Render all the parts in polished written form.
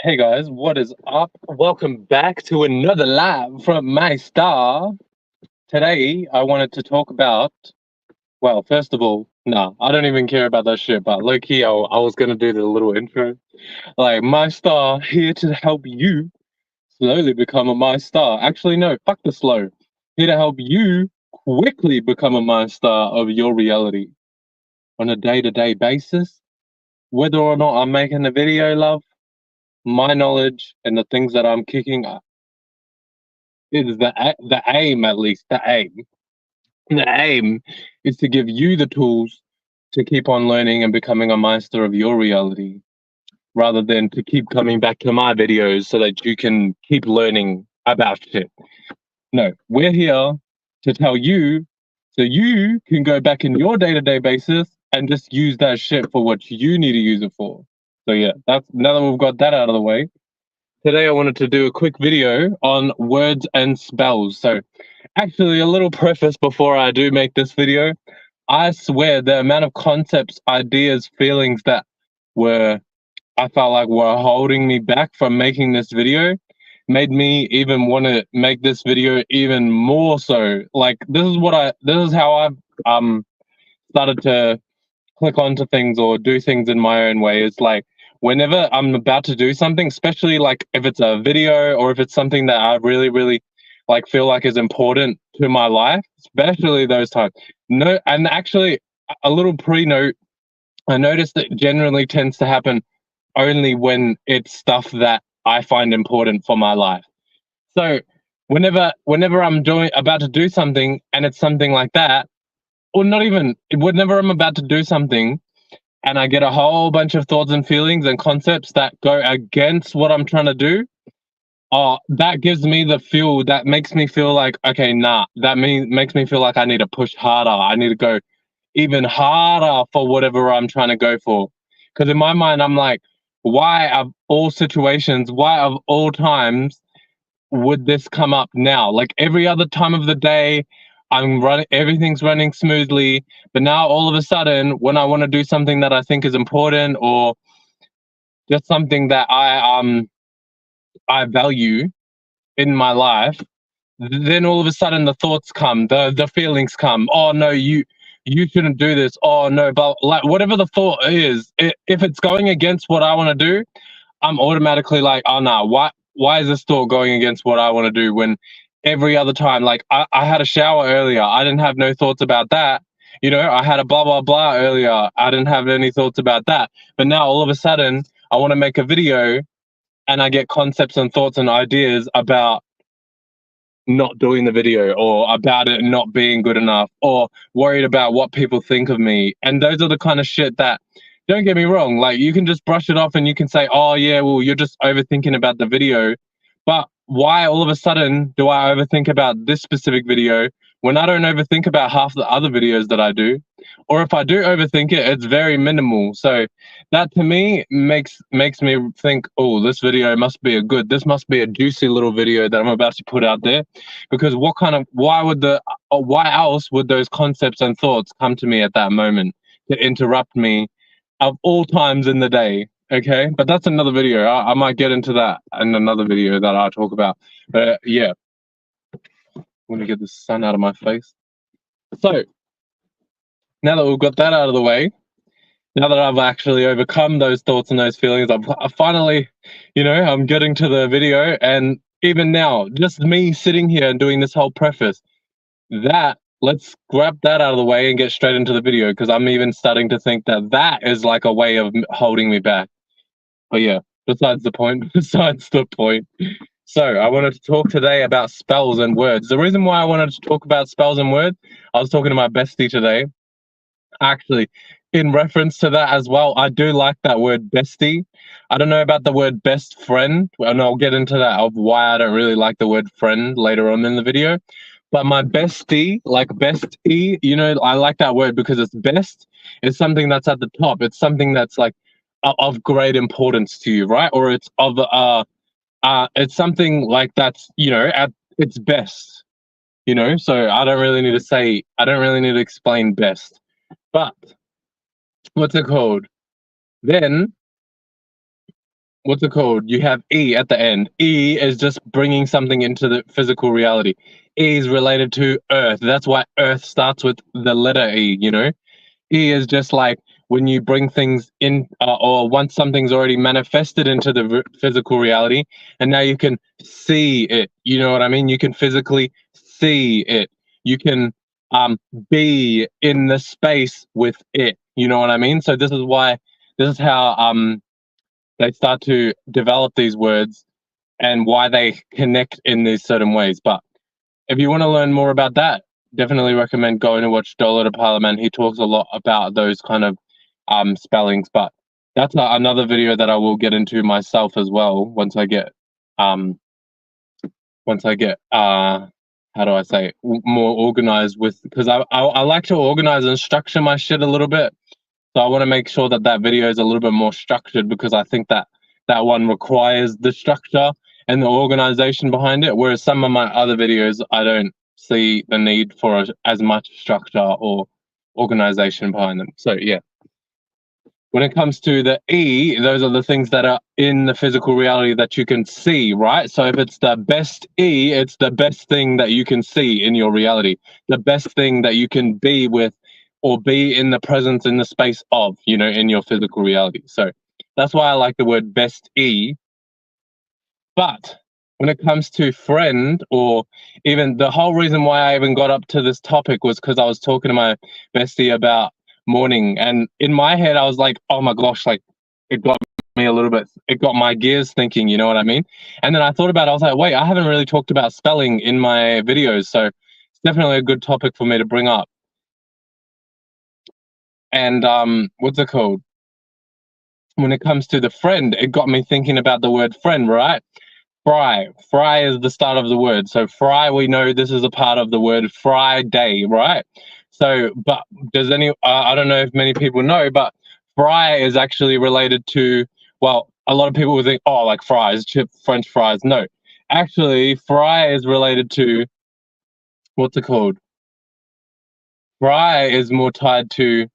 Hey guys, what is up? Welcome back to another live from Mystar. Today, I wanted to talk about, well, first of all, nah, I don't even care about that shit, but low key, I was gonna do the little intro. Like, Mystar here to help you slowly become a Mystar. Actually, no, fuck the slow. Here to help you quickly become a Mystar of your reality on a day-to-day basis. Whether or not I'm making a video, love, my knowledge and the things that I'm kicking is the aim, at least the aim. The aim is to give you the tools to keep on learning and becoming a master of your reality, rather than to keep coming back to my videos so that you can keep learning about shit. No, we're here to tell you so you can go back in your day-to-day basis and just use that shit for what you need to use it for. So yeah, that's now that we've got that out of the way. Today I wanted to do a quick video on words and spells. So actually a little preface before I do make this video. I swear the amount of concepts, ideas, feelings that I felt like were holding me back from making this video made me even want to make this video even more so. Like this is how I've started to click onto things or do things in my own way. It's like whenever I'm about to do something, especially like if it's a video or if it's something that I really like feel like is important to my life, especially those times. No, and actually a little pre-note, I noticed that generally tends to happen only when it's stuff that I find important for my life. So whenever I'm about to do something and it's something like that, or not even whenever I'm about to do something and I get a whole bunch of thoughts and feelings and concepts that go against what I'm trying to do, that gives me the feel that makes me feel like, okay, nah, makes me feel like I need to push harder. I need to go even harder for whatever I'm trying to go for. Because in my mind, I'm like, why of all situations, why of all times would this come up now? Like every other time of the day, everything's running smoothly. But now all of a sudden, when I want to do something that I think is important or just something that I value in my life, then all of a sudden the thoughts come, the feelings come. Oh no, you shouldn't do this. Oh no, but like whatever the thought is, if it's going against what I want to do, I'm automatically like, oh no, why is this thought going against what I want to do when every other time, like I had a shower earlier, I didn't have no thoughts about that. You know, I had a blah blah blah earlier, I didn't have any thoughts about that. But now all of a sudden I want to make a video and I get concepts and thoughts and ideas about not doing the video or about it not being good enough or worried about what people think of me. And those are the kind of shit that, don't get me wrong, like you can just brush it off and you can say, oh yeah, well, you're just overthinking about the video. But why all of a sudden do I overthink about this specific video when I don't overthink about half the other videos that I do? Or if I do overthink it, it's very minimal. So that to me makes me think, oh, this must be a juicy little video that I'm about to put out there. Because why else would those concepts and thoughts come to me at that moment to interrupt me of all times in the day? Okay, but that's another video. I might get into that in another video that I talk about. But yeah, I'm gonna get the sun out of my face. So now that we've got that out of the way, now that I've actually overcome those thoughts and those feelings, I finally, I'm getting to the video. And even now, just me sitting here and doing this whole preface, let's grab that out of the way and get straight into the video, because I'm even starting to think that is like a way of holding me back. But yeah, besides the point. So I wanted to talk today about spells and words. The reason why I wanted to talk about spells and words, I was talking to my bestie today. Actually, in reference to that as well, I do like that word bestie. I don't know about the word best friend, and I'll get into that of why I don't really like the word friend later on in the video. But my bestie, like bestie, I like that word because it's best. It's something that's at the top. It's something that's like of great importance to you, right? Or it's something like that's, at its best, So I don't really need to explain best. But what's it called? Then what's it called? You have E at the end. E is just bringing something into the physical reality. E is related to Earth. That's why Earth starts with the letter E, you know? E is just like when you bring things in, or once something's already manifested into the physical reality, and now you can see it. You know what I mean? You can physically see it. You can be in the space with it. You know what I mean? So this is why, this is how they start to develop these words and why they connect in these certain ways. But if you want to learn more about that, definitely recommend going to watch Dollar to Parliament. He talks a lot about those kind of spellings, but that's another video that I will get into myself as well once I get um how do I say, more organized with, because I like to organize and structure my shit a little bit. So I want to make sure that that video is a little bit more structured, because I think that that one requires the structure and the organization behind it. Whereas some of my other videos, I don't see the need for as much structure or organization behind them. So yeah. When it comes to the E, those are the things that are in the physical reality that you can see, right? So if it's the best E, it's the best thing that you can see in your reality, the best thing that you can be with or be in the presence, in the space of, you know, in your physical reality. So that's why I like the word best E. But when it comes to friend, or even the whole reason why I even got up to this topic was because I was talking to my bestie about mourning, and in my head I was like, oh my gosh, like it got me a little bit, it got my gears thinking, you know what I mean? And then I thought about it, I was like, wait, I haven't really talked about spelling in my videos, so it's definitely a good topic for me to bring up. And what's it called? When it comes to the friend, it got me thinking about the word friend, right? Fry. Fry is the start of the word. So fry, we know this is a part of the word Friday, right? So, but does any, I don't know if many people know, but fry is actually related to, well, a lot of people would think, oh, like fries, chip, French fries. No, actually, fry is related to, what's it called? Fry is more tied to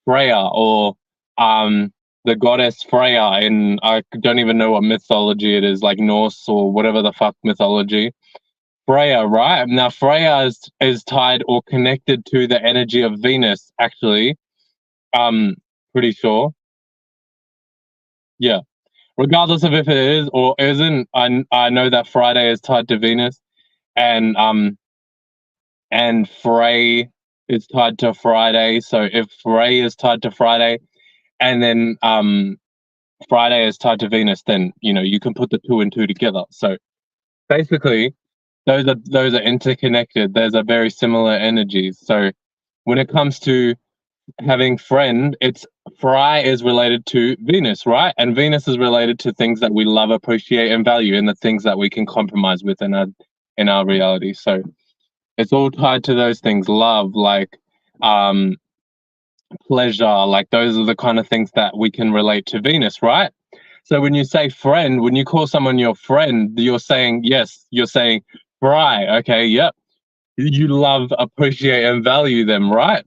Freya, or the goddess Freya in, I don't even know what mythology it is, like Norse or whatever the fuck mythology. Freya, right? Now Freya is tied or connected to the energy of Venus, actually. Pretty sure. Yeah. Regardless of if it is or isn't, I know that Friday is tied to Venus, and Frey is tied to Friday. So if Frey is tied to Friday, and then Friday is tied to Venus, then you know you can put the two and two together. So basically, those are interconnected. There's a very similar energies. So when it comes to having friend, it's Fry is related to Venus, right? And Venus is related to things that we love, appreciate, and value, and the things that we can compromise with in our reality. So it's all tied to those things: love, like um, pleasure, like those are the kind of things that we can relate to Venus, right? So when you say friend, when you call someone your friend, you're saying, yes, you're saying, right, okay, yep. You love, appreciate, and value them, right?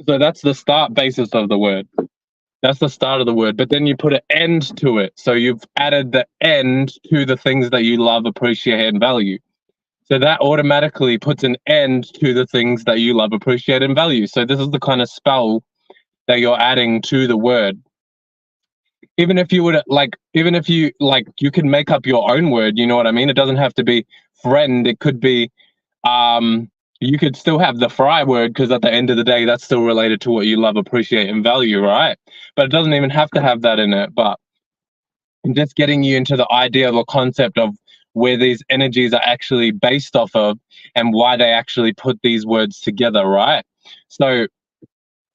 So that's the start basis of the word. That's the start of the word. But then you put an end to it. So you've added the end to the things that you love, appreciate, and value. So that automatically puts an end to the things that you love, appreciate, and value. So this is the kind of spell that you're adding to the word. Even if you would like, even if you like, you can make up your own word, you know what I mean? It doesn't have to be friend. It could be, you could still have the fry word, because at the end of the day, that's still related to what you love, appreciate, and value, right? But it doesn't even have to have that in it. But just getting you into the idea of a concept of where these energies are actually based off of, and why they actually put these words together, right? So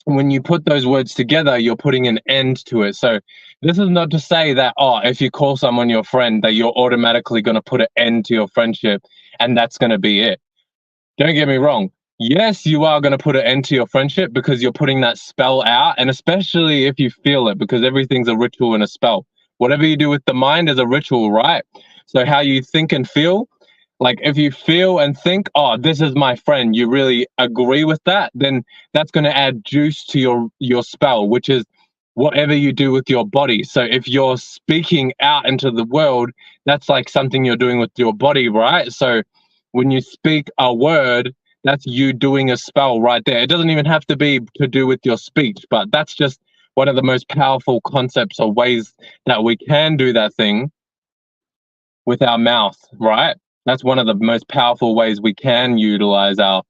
when you put those words together, you're putting an end to it. So this is not to say that, oh, if you call someone your friend, that you're automatically going to put an end to your friendship and that's going to be it. Don't get me wrong. Yes, you are going to put an end to your friendship because you're putting that spell out, and especially if you feel it, because everything's a ritual and a spell. Whatever you do with the mind is a ritual, right? So how you think and feel, like if you feel and think, oh, this is my friend, you really agree with that, then that's going to add juice to your spell, which is whatever you do with your body. So if you're speaking out into the world, that's like something you're doing with your body, right? So when you speak a word, that's you doing a spell right there. It doesn't even have to be to do with your speech, but that's just one of the most powerful concepts or ways that we can do that thing with our mouth, right? That's one of the most powerful ways we can utilize our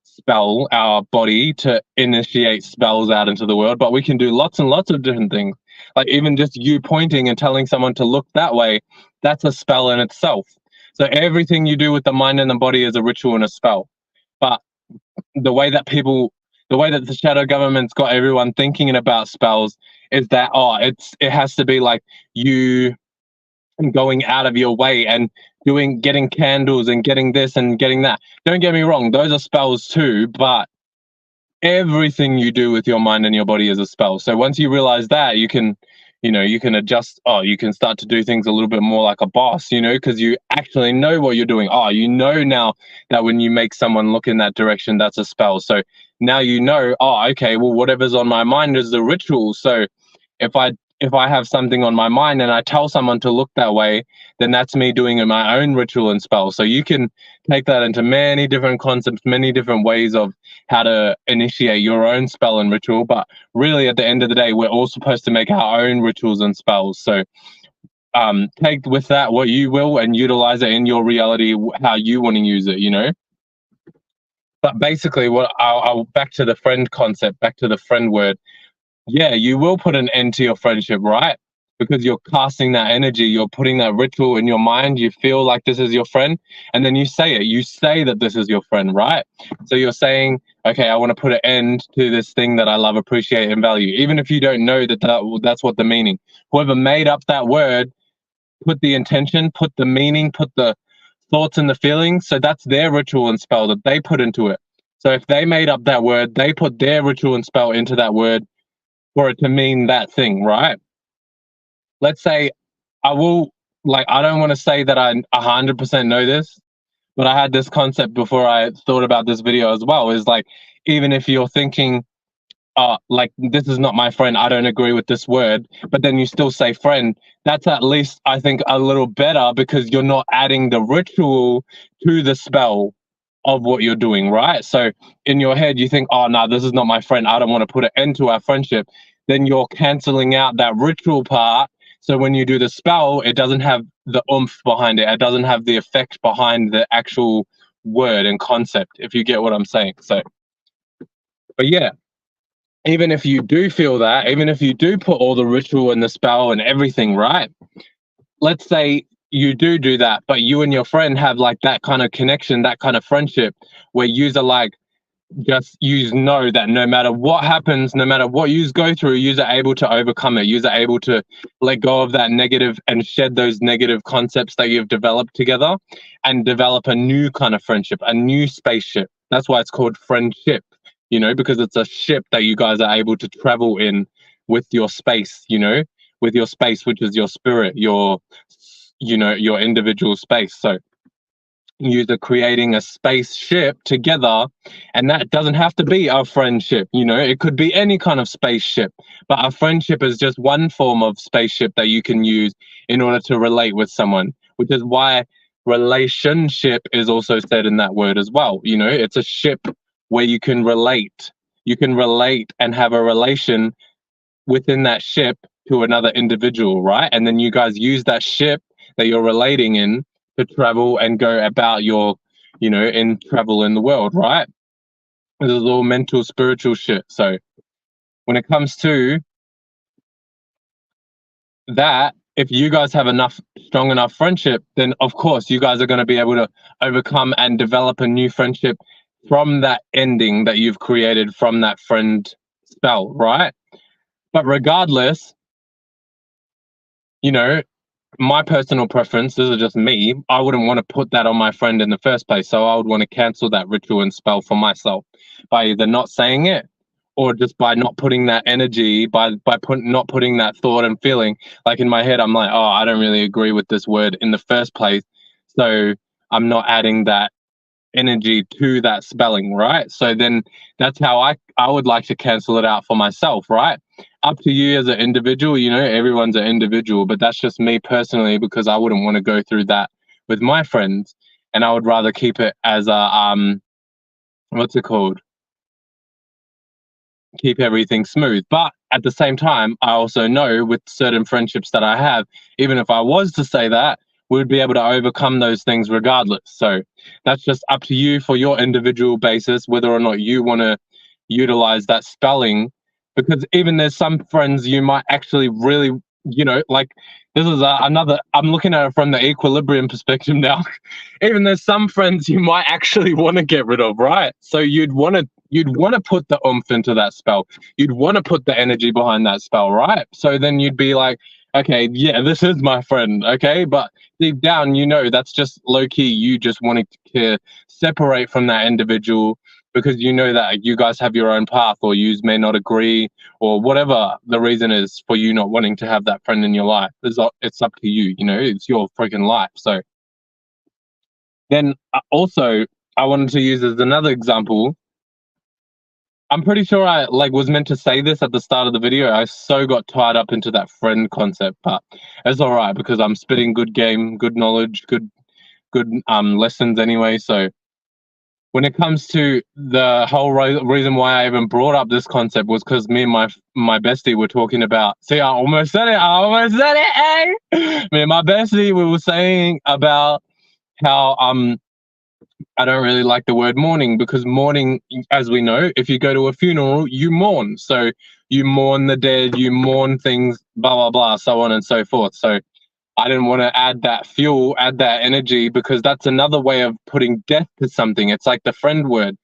spell, our body to initiate spells out into the world. But we can do lots and lots of different things. Like even just you pointing and telling someone to look that way, that's a spell in itself. So everything you do with the mind and the body is a ritual and a spell. But the way that the shadow government's got everyone thinking about spells is that, oh, it has to be like you going out of your way and getting candles and getting this and getting that. Don't get me wrong, those are spells too, but everything you do with your mind and your body is a spell. So once you realize that, you can, you can adjust. Oh, you can start to do things a little bit more like a boss, because you actually know what you're doing. Oh, you know now that when you make someone look in that direction, that's a spell. So now oh, okay, well, whatever's on my mind is the ritual. So if I have something on my mind and I tell someone to look that way, then that's me doing my own ritual and spell. So you can take that into many different concepts, many different ways of how to initiate your own spell and ritual. But really, at the end of the day, we're all supposed to make our own rituals and spells. So take with that what you will and utilize it in your reality, how you want to use it. But basically, what I'll back to the friend concept, back to the friend word. Yeah, you will put an end to your friendship, right? Because you're casting that energy, you're putting that ritual in your mind, you feel like this is your friend, and then you say it. You say that this is your friend, right? So you're saying, okay, I want to put an end to this thing that I love, appreciate, and value. Even if you don't know that's what the meaning. Whoever made up that word put the intention, put the meaning, put the thoughts and the feelings. So that's their ritual and spell that they put into it. So if they made up that word, they put their ritual and spell into that word for it to mean that thing, right? Let's say I don't want to say that I 100% know this, but I had this concept before I thought about this video as well, is like, even if you're thinking, like, this is not my friend, I don't agree with this word, but then you still say friend, that's at least, I think, a little better because you're not adding the ritual to the spell of what you're doing, right? So in your head, you think, oh, no, this is not my friend, I don't want to put an end to our friendship. Then you're canceling out that ritual part. So when you do the spell, it doesn't have the oomph behind it. It doesn't have the effect behind the actual word and concept, if you get what I'm saying. So, but yeah, even if you do feel that, even if you do put all the ritual and the spell and everything, right? Let's say you do that, but you and your friend have like that kind of connection, that kind of friendship where yous are like, just yous know that no matter what happens, no matter what yous go through, yous are able to overcome it. Yous are able to let go of that negative and shed those negative concepts that you've developed together and develop a new kind of friendship, a new spaceship. That's why it's called friendship, because it's a ship that you guys are able to travel in with your space, with your space, which is your spirit, your individual space. So you are creating a spaceship together, and that doesn't have to be a friendship. It could be any kind of spaceship, but a friendship is just one form of spaceship that you can use in order to relate with someone, which is why relationship is also said in that word as well. It's a ship where you can relate and have a relation within that ship to another individual, right? And then you guys use that ship that you're relating in to travel and go about your, in travel in the world, right? This is all mental, spiritual shit. So when it comes to that, if you guys have strong enough friendship, then of course you guys are going to be able to overcome and develop a new friendship from that ending that you've created from that friend spell, right? But regardless, my personal preference, this is just me, I wouldn't want to put that on my friend in the first place. So I would want to cancel that ritual and spell for myself by either not saying it or just by not putting that energy, not putting that thought and feeling. Like in my head, I'm like, oh, I don't really agree with this word in the first place. So I'm not adding that energy to that spelling, right? So then that's how I would like to cancel it out for myself, right? Up to you as an individual, you know, everyone's an individual, but that's just me personally, because I wouldn't want to go through that with my friends, and I would rather keep it as a what's it called? Keep everything smooth. But at the same time, I also know with certain friendships that I have, even if I was to say that, we would be able to overcome those things regardless. So that's just up to you for your individual basis, whether or not you want to utilize that spelling. Because even there's some friends you might actually really, you know, like this is another, I'm looking at it from the equilibrium perspective now. Even there's some friends you might actually want to get rid of, right? So you'd want to put the oomph into that spell. You'd want to put the energy behind that spell, right? So then you'd be like, okay, yeah, this is my friend, okay? But deep down, you know, that's just low key you just wanting to separate from that individual, because you know that you guys have your own path, or you may not agree, or whatever the reason is for you not wanting to have that friend in your life. It's up to you, you know, it's your freaking life. So then also, I wanted to use as another example. I'm pretty sure I like was meant to say this at the start of the video. I so got tied up into that friend concept, but it's all right because I'm spitting good game, good knowledge, good lessons anyway. So when it comes to the whole reason why I even brought up this concept was because me and my bestie were talking about. See, I almost said it. I almost said it. Eh? Me and my bestie, we were saying about how I don't really like the word mourning, because mourning, as we know, if you go to a funeral, you mourn. So you mourn the dead, you mourn things, blah, blah, blah, so on and so forth. So I didn't want to add that fuel, add that energy, because that's another way of putting death to something. It's like the friend word,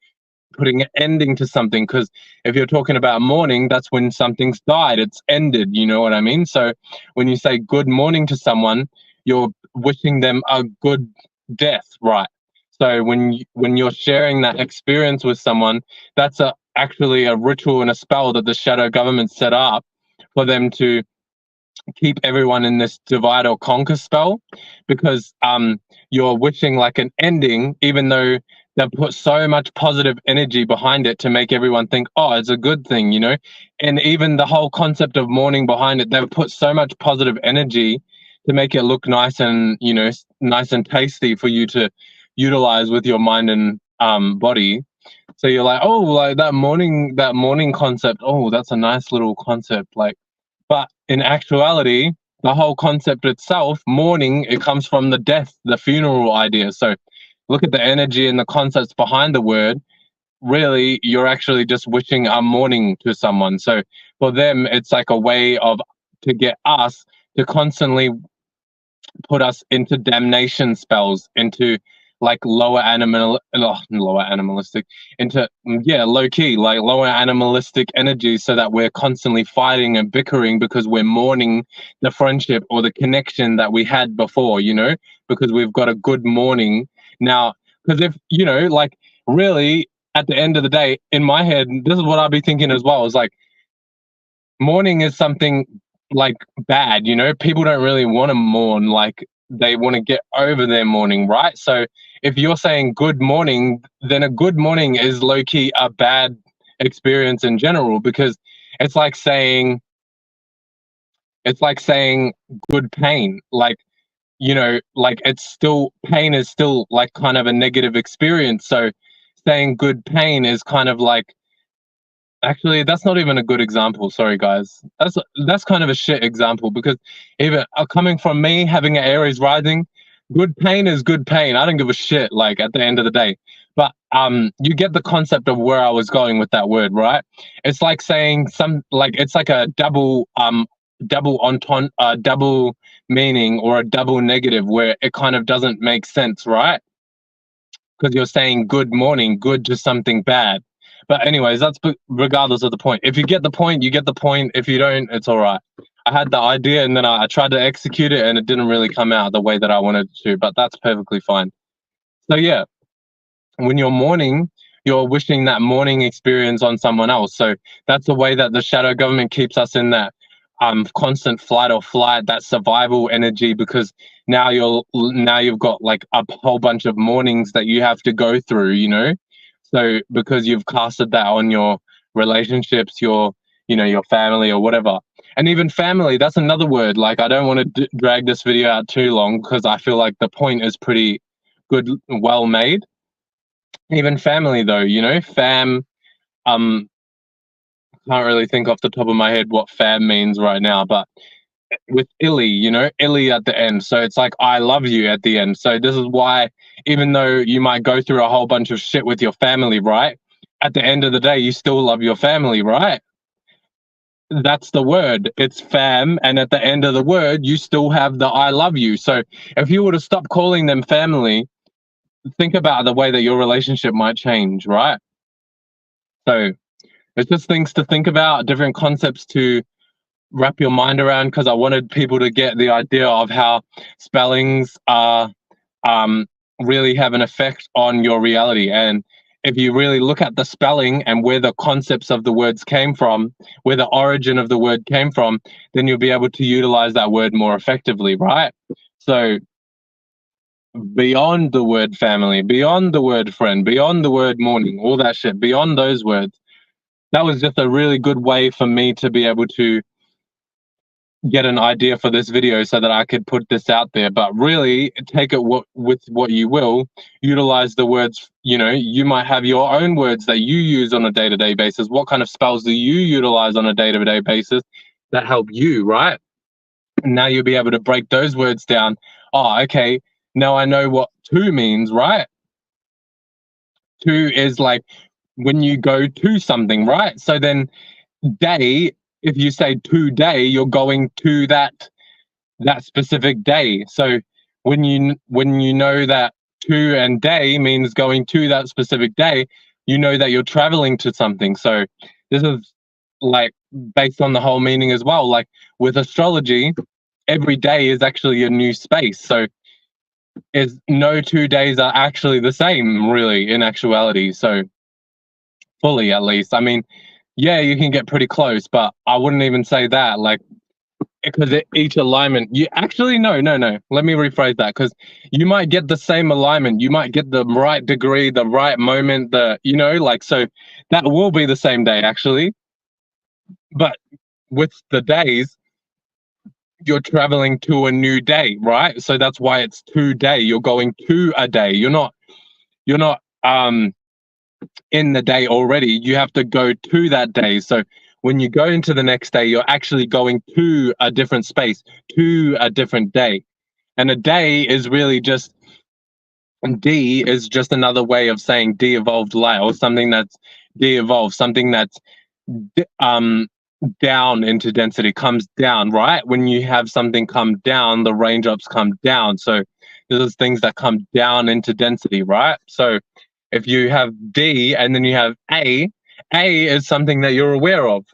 putting an ending to something. Because if you're talking about mourning, that's when something's died, it's ended. You know what I mean? So when you say good morning to someone, you're wishing them a good death, right? So when you're sharing that experience with someone, that's actually a ritual and a spell that the shadow government set up for them to keep everyone in this divide or conquer spell, because you're wishing like an ending, even though they've put so much positive energy behind it to make everyone think, oh, it's a good thing, you know. And even the whole concept of mourning behind it, they've put so much positive energy to make it look nice and, you know, nice and tasty for you to utilize with your mind and body. So you're like, oh, like that mourning concept, oh, that's a nice little concept, like. But in actuality, the whole concept itself, mourning, it comes from the death, the funeral idea. So look at the energy and the concepts behind the word. Really, you're actually just wishing a mourning to someone. So for them, it's like a way of to get us to constantly put us into damnation spells, into like lower animalistic, into yeah, low key, like lower animalistic energy, so that we're constantly fighting and bickering because we're mourning the friendship or the connection that we had before, you know, because we've got a good mourning now. Because if you know, like, really, at the end of the day, in my head, this is what I'd be thinking as well, is like mourning is something like bad, you know. People don't really want to mourn, like they want to get over their mourning, right? So if you're saying good morning, then a good morning is low-key a bad experience in general, because it's like saying it's like saying good pain, like, you know, like it's still, pain is still like kind of a negative experience. So saying good pain is kind of like, actually, that's not even a good example. Sorry, guys. That's kind of a shit example, because even coming from me having an Aries rising, good pain is good pain. I don't give a shit. Like at the end of the day, but you get the concept of where I was going with that word, right? It's like saying it's like a double entente, double meaning, or a double negative, where it kind of doesn't make sense, right? Because you're saying good morning, good to something bad. But anyways, that's regardless of the point. If you get the point, you get the point. If you don't, it's all right. I had the idea and then I tried to execute it and it didn't really come out the way that I wanted it to, but that's perfectly fine. So yeah, when you're mourning, you're wishing that mourning experience on someone else. So that's the way that the shadow government keeps us in that constant flight or flight, that survival energy, because now you've got like a whole bunch of mornings that you have to go through, you know. So because you've casted that on your relationships, your, you know, your family or whatever. And even family, that's another word. Like, I don't want to drag this video out too long because I feel like the point is pretty good, well made. Even family though, you know, fam, can't really think off the top of my head what fam means right now, but with illy, you know, illy at the end. So it's like, I love you at the end. So this is why, even though you might go through a whole bunch of shit with your family, right? At the end of the day, you still love your family, right? That's the word. It's fam. And at the end of the word, you still have the I love you. So if you were to stop calling them family, think about the way that your relationship might change, right? So it's just things to think about, different concepts to wrap your mind around, because I wanted people to get the idea of how spellings are really have an effect on your reality. And if you really look at the spelling and where the concepts of the words came from, where the origin of the word came from, then you'll be able to utilize that word more effectively, right? So beyond the word family, beyond the word friend, beyond the word morning, all that shit, beyond those words, that was just a really good way for me to be able to get an idea for this video so that I could put this out there. But really, take it with what you will. Utilize the words, you know, you might have your own words that you use on a day-to-day basis. What kind of spells do you utilize on a day-to-day basis that help you, right? And now you'll be able to break those words down. Oh, okay, now I know what to means, right? To is like when you go to something, right? So then day, if you say today, you're going to that specific day. So when you know that to and day means going to that specific day, you know that you're traveling to something. So this is like based on the whole meaning as well. Like with astrology, every day is actually a new space. So is no 2 days are actually the same, really, in actuality. So fully, at least. I mean, yeah, you can get pretty close, but I wouldn't even say that. Like, because each alignment, you actually no. Let me rephrase that, because you might get the same alignment, you might get the right degree, the right moment, the, you know, like, so that will be the same day actually, but with the days, you're traveling to a new day, right? So that's why it's today. You're going to a day. You're not in the day already. You have to go to that day. So when you go into the next day, you're actually going to a different space, to a different day. And a day is really just, D is just another way of saying de-evolved light, or something that's de-evolved, something that's down into density, comes down, right? When you have something come down, the raindrops come down. So there's things that come down into density, right? So if you have D and then you have A is something that you're aware of.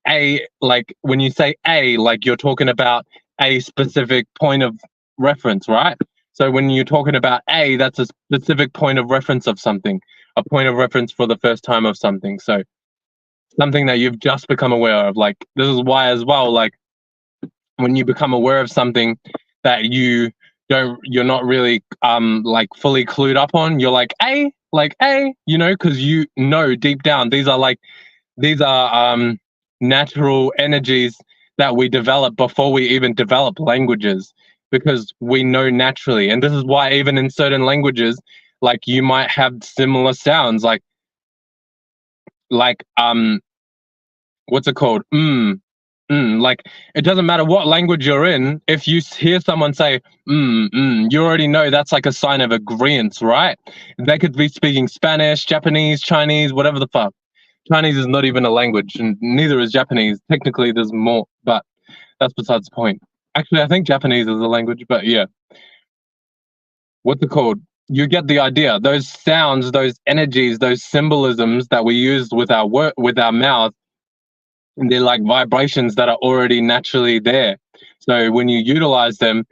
A, like when you say A, like you're talking about a specific point of reference, right? So when you're talking about A, that's a specific point of reference of something, a point of reference for the first time of something. So something that you've just become aware of. Like, this is why as well, like when you become aware of something that you're not really like fully clued up on, you're like A, you know, because you know deep down these are natural energies that we develop before we even develop languages, because we know naturally. And this is why even in certain languages, like you might have similar sounds, like what's it called? Like, it doesn't matter what language you're in. If you hear someone say you already know that's like a sign of agreement, right? They could be speaking Spanish, Japanese, Chinese, whatever the fuck. Chinese is not even a language, and neither is Japanese. Technically, there's more, but that's besides the point. Actually, I think Japanese is a language, but yeah. What's it called? You get the idea. Those sounds, those energies, those symbolisms that we use with our with our mouth, and they're like vibrations that are already naturally there. So when you utilize them,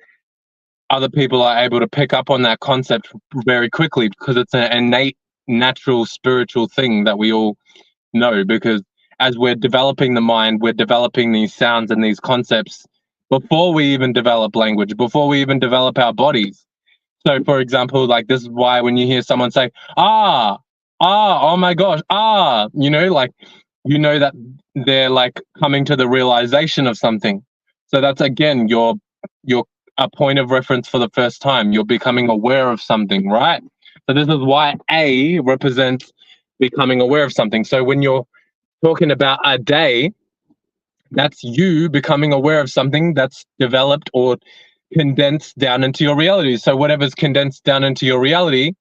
other people are able to pick up on that concept very quickly, because it's an innate, natural, spiritual thing that we all know. Because as we're developing the mind, we're developing these sounds and these concepts before we even develop language, before we even develop our bodies. So, for example, like this is why when you hear someone say, oh my gosh, like, that they're like coming to the realization of something. So that's again, you're a point of reference for the first time. You're becoming aware of something, right? So this is why A represents becoming aware of something. So when you're talking about a day, that's you becoming aware of something that's developed or condensed down into your reality. So whatever's condensed down into your reality,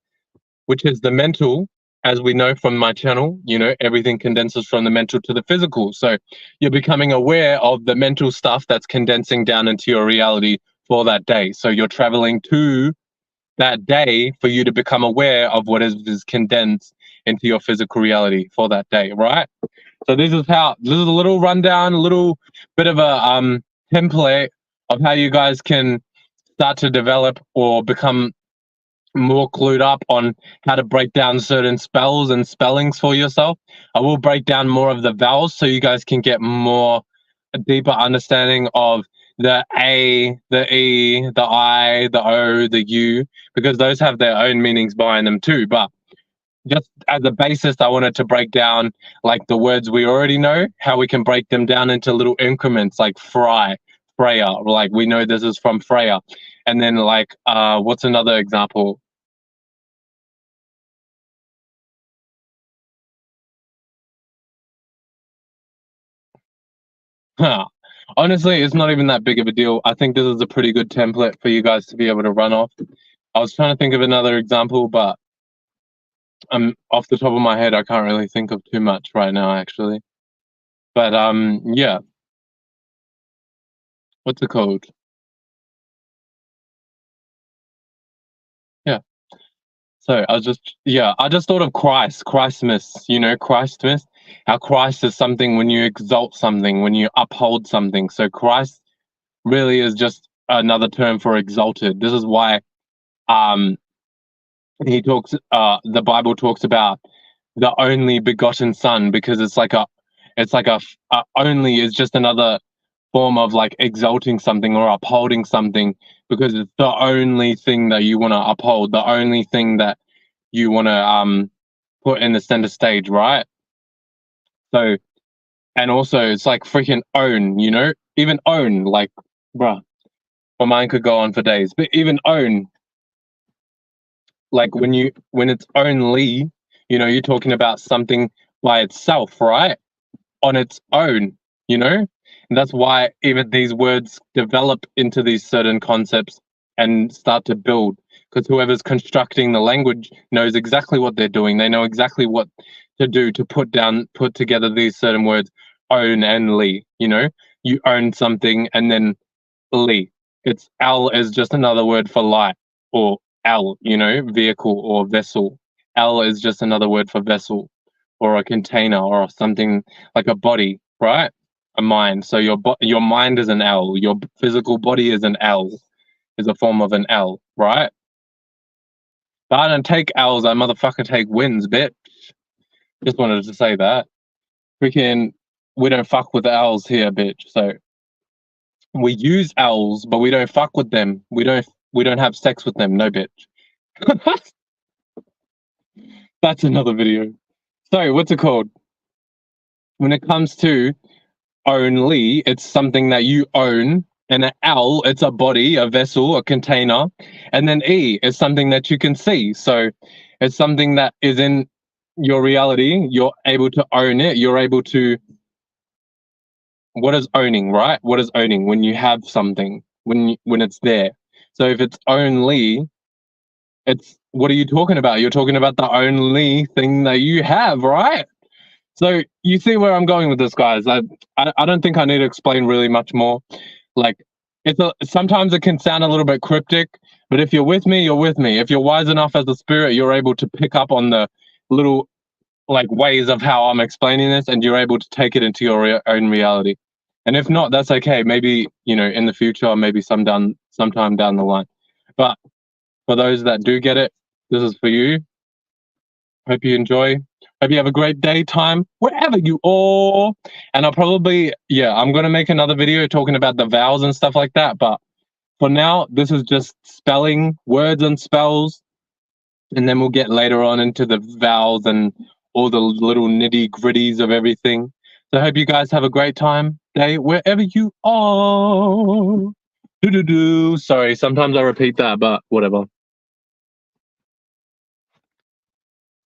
which is the mental, as we know from my channel, everything condenses from the mental to the physical. So you're becoming aware of the mental stuff that's condensing down into your reality for that day. So you're traveling to that day for you to become aware of what is condensed into your physical reality for that day, right? So this is a little rundown, a little bit of a template of how you guys can start to develop or become more clued up on how to break down certain spells and spellings for yourself. I will break down more of the vowels so you guys can get a deeper understanding of the A, the E, the I, the O, the U, because those have their own meanings behind them too. But just as a basis, I wanted to break down like the words we already know, how we can break them down into little increments like Freya, like we know this is from Freya. And then like, what's another example? Huh. Honestly, it's not even that big of a deal. I think this is a pretty good template for you guys to be able to run off. I was trying to think of another example, but off the top of my head, I can't really think of too much right now, actually. But yeah. What's it called? Yeah. So I just thought of Christmas, Christmas, how Christ is something when you exalt something, when you uphold something. So Christ really is just another term for exalted. This is why um the Bible talks about the only begotten son, because it's like a only is just another form of like exalting something or upholding something, because it's the only thing that you want to uphold, the only thing that you want to put in the center stage, right? So, and also it's like freaking own, even own, like, bruh, my mind could go on for days, but even own, like when it's only, you're talking about something by itself, right? On its own, and that's why even these words develop into these certain concepts and start to build, because whoever's constructing the language knows exactly what they're doing. They know exactly what to do to put together these certain words, own and lee. You own something, and then lee, it's L is just another word for light, or L, vehicle or vessel. L is just another word for vessel or a container or something, like a body, right? A mind. So your mind is an L. Your physical body is an L, is a form of an L, right? But I don't take L's. I motherfucker take wins, bitch. Just wanted to say that. Freaking, we don't fuck with the L's here, bitch. So we use L's, but we don't fuck with them. We don't have sex with them. No, bitch. That's another video. So what's it called? When it comes to only, it's something that you own. And an L, it's a body, a vessel, a container. And then E is something that you can see. So it's something that is in your reality. You're able to own it. You're able to. What is owning, right? What is owning? When you have something, when it's there. So if it's only, it's, what are you talking about? You're talking about the only thing that you have, right? So you see where I'm going with this, guys. I don't think I need to explain really much more. Like, sometimes it can sound a little bit cryptic, but if you're with me, you're with me. If you're wise enough as a spirit, you're able to pick up on the little like ways of how I'm explaining this, and you're able to take it into your own reality. And if not, that's okay. Maybe in the future, or maybe sometime down the line. But for those that do get it, this is for you. Hope you enjoy. Hope you have a great daytime wherever you are. And I'll probably, I'm going to make another video talking about the vowels and stuff like that. But for now, this is just spelling, words and spells. And then we'll get later on into the vowels and all the little nitty gritties of everything. So I hope you guys have a great time, day, wherever you are. Sorry, sometimes I repeat that, but whatever.